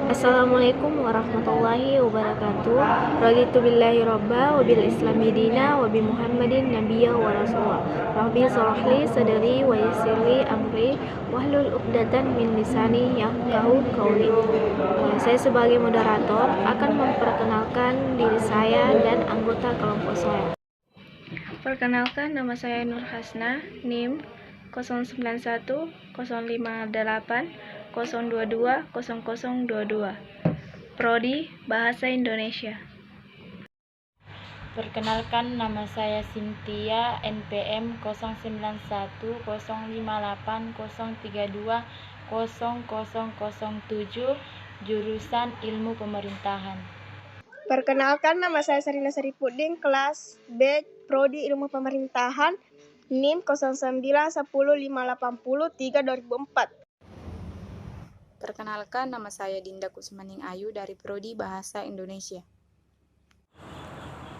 Assalamualaikum warahmatullahi wabarakatuh. Raditu billahi robba wa bil islami dina wa bi Muhammadin nabiyya wa rasulah. Rabbi shrahli sadri wa yassirli amri wahlul 'uqdatam min lisani yafqahu qauli. Saya sebagai moderator akan memperkenalkan diri saya dan anggota kelompok saya. Perkenalkan, nama saya Nur Hasna, NIM 091 058 022 0022. Prodi Bahasa Indonesia. Perkenalkan, nama saya Cynthia, NPM 0910803200007, jurusan Ilmu Pemerintahan. Perkenalkan, nama saya Sarina Saripudin, kelas B, Prodi Ilmu Pemerintahan, NIM 0910580-3/2004. Perkenalkan, nama saya Dinda Kusmaning Ayu dari Prodi Bahasa Indonesia.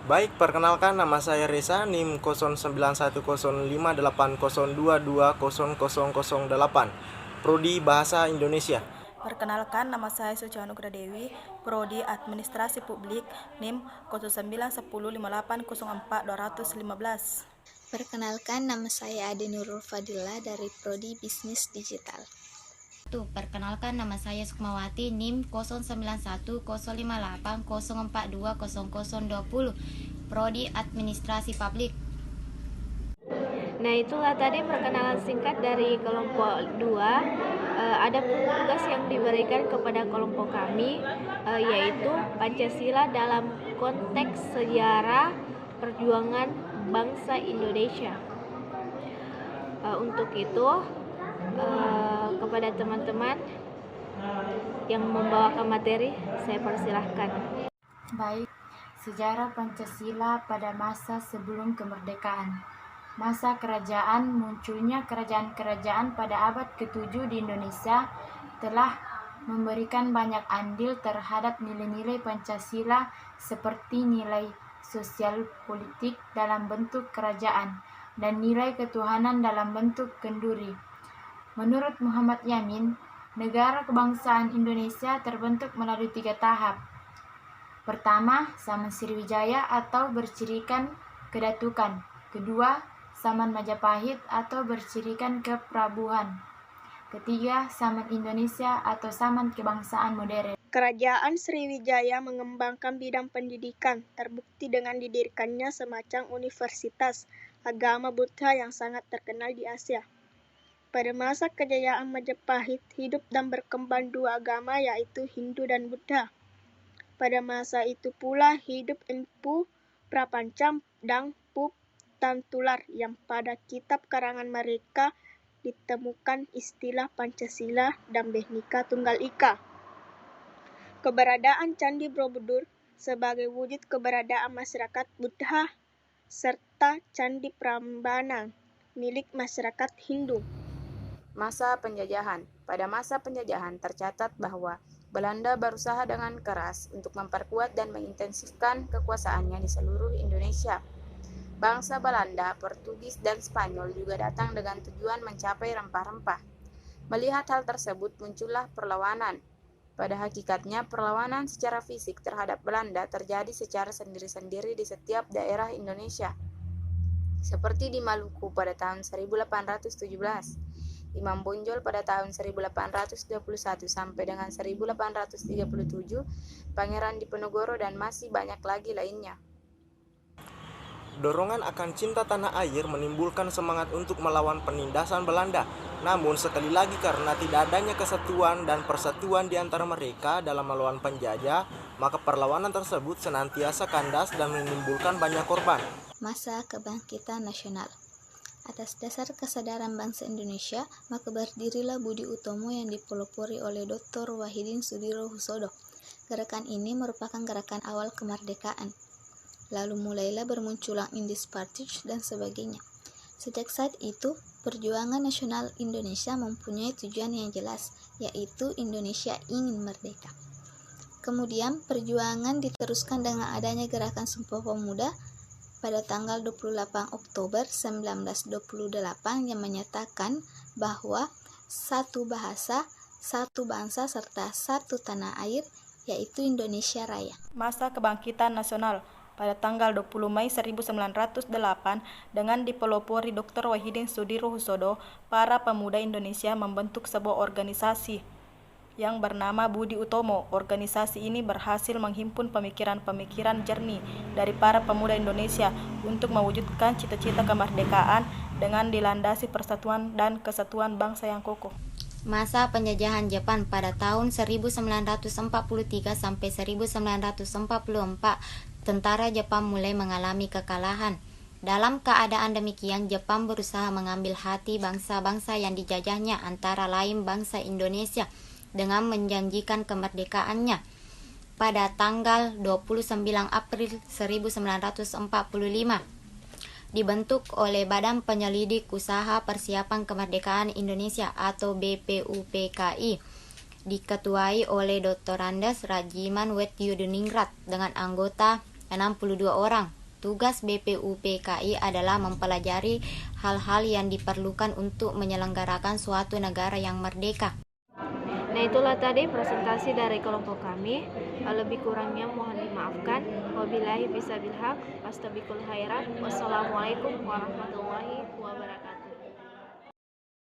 Baik, perkenalkan, nama saya Reza, NIM 0910580220008, Prodi Bahasa Indonesia. Perkenalkan, nama saya Sucianugra Dewi, Prodi Administrasi Publik, NIM 09105804-215. Perkenalkan, nama saya Ade Nurul Fadila dari Prodi Bisnis Digital. Perkenalkan, nama saya Sukmawati, NIM 09105804200020, Prodi Administrasi Publik. Nah, itulah tadi perkenalan singkat dari kelompok 2. Ada tugas yang diberikan kepada kelompok kami, yaitu Pancasila dalam konteks sejarah perjuangan bangsa Indonesia. Untuk itu, kepada teman-teman yang membawakan materi, saya persilahkan. Baik, sejarah Pancasila pada masa sebelum kemerdekaan. Masa kerajaan, munculnya kerajaan-kerajaan pada abad ke-7 di Indonesia telah memberikan banyak andil terhadap nilai-nilai Pancasila seperti nilai sosial politik dalam bentuk kerajaan dan nilai ketuhanan dalam bentuk kenduri. Menurut Muhammad Yamin, negara kebangsaan Indonesia terbentuk melalui 3 tahap. Pertama, Zaman Sriwijaya atau bercirikan kedatukan. Kedua, Zaman Majapahit atau bercirikan keprabuhan. Ketiga, Zaman Indonesia atau Zaman kebangsaan modern. Kerajaan Sriwijaya mengembangkan bidang pendidikan, terbukti dengan didirikannya semacam universitas agama Buddha yang sangat terkenal di Asia. Pada masa kejayaan Majapahit, hidup dan berkembang 2 agama yaitu Hindu dan Buddha. Pada masa itu pula hidup Empu Prapanca dan Pup Tantular yang pada kitab karangan mereka ditemukan istilah Pancasila dan Bhinneka Tunggal Ika. Keberadaan Candi Borobudur sebagai wujud keberadaan masyarakat Buddha serta Candi Prambanan milik masyarakat Hindu. Masa penjajahan. Pada masa penjajahan tercatat bahwa Belanda berusaha dengan keras untuk memperkuat dan mengintensifkan kekuasaannya di seluruh Indonesia. Bangsa Belanda, Portugis, dan Spanyol juga datang dengan tujuan mencapai rempah-rempah. Melihat hal tersebut, muncullah perlawanan. Pada hakikatnya, perlawanan secara fisik terhadap Belanda terjadi secara sendiri-sendiri di setiap daerah Indonesia. Seperti di Maluku pada tahun 1817, Imam Bonjol pada tahun 1821 sampai dengan 1837, Pangeran Diponegoro, dan masih banyak lagi lainnya. Dorongan akan cinta tanah air menimbulkan semangat untuk melawan penindasan Belanda. Namun sekali lagi karena tidak adanya kesatuan dan persatuan di antara mereka dalam melawan penjajah, maka perlawanan tersebut senantiasa kandas dan menimbulkan banyak korban. Masa Kebangkitan Nasional. Atas dasar kesadaran bangsa Indonesia, maka berdirilah Budi Utomo yang dipelopori oleh Dr. Wahidin Sudirohusodo. Gerakan ini merupakan gerakan awal kemerdekaan. Lalu mulailah bermunculan Indis Partij dan sebagainya. Sejak saat itu, perjuangan nasional Indonesia mempunyai tujuan yang jelas, yaitu Indonesia ingin merdeka. Kemudian, perjuangan diteruskan dengan adanya gerakan Sumpah Pemuda pada tanggal 28 Oktober 1928 yang menyatakan bahwa satu bahasa, satu bangsa serta satu tanah air, yaitu Indonesia Raya. Masa Kebangkitan Nasional pada tanggal 20 Mei 1908 dengan dipelopori Dr. Wahidin Sudirohusodo, para pemuda Indonesia membentuk sebuah organisasi yang bernama Budi Utomo. Organisasi ini berhasil menghimpun pemikiran-pemikiran jernih dari para pemuda Indonesia untuk mewujudkan cita-cita kemerdekaan dengan dilandasi persatuan dan kesatuan bangsa yang kokoh. Masa penjajahan Jepang pada tahun 1943 sampai 1944, tentara Jepang mulai mengalami kekalahan. Dalam keadaan demikian, Jepang berusaha mengambil hati bangsa-bangsa yang dijajahnya, antara lain bangsa Indonesia, dengan menjanjikan kemerdekaannya. Pada tanggal 29 April 1945, dibentuk oleh Badan Penyelidik Usaha Persiapan Kemerdekaan Indonesia atau BPUPKI, diketuai oleh Dr. Andes Rajiman Wetyudiningrat dengan anggota 62 orang. Tugas BPUPKI adalah mempelajari hal-hal yang diperlukan untuk menyelenggarakan suatu negara yang merdeka. Nah, itulah tadi presentasi dari kelompok kami. Lebih kurangnya mohon dimaafkan. Wabillahi bisabil haq, fastabiqul khairat. Wassalamualaikum warahmatullahi wabarakatuh.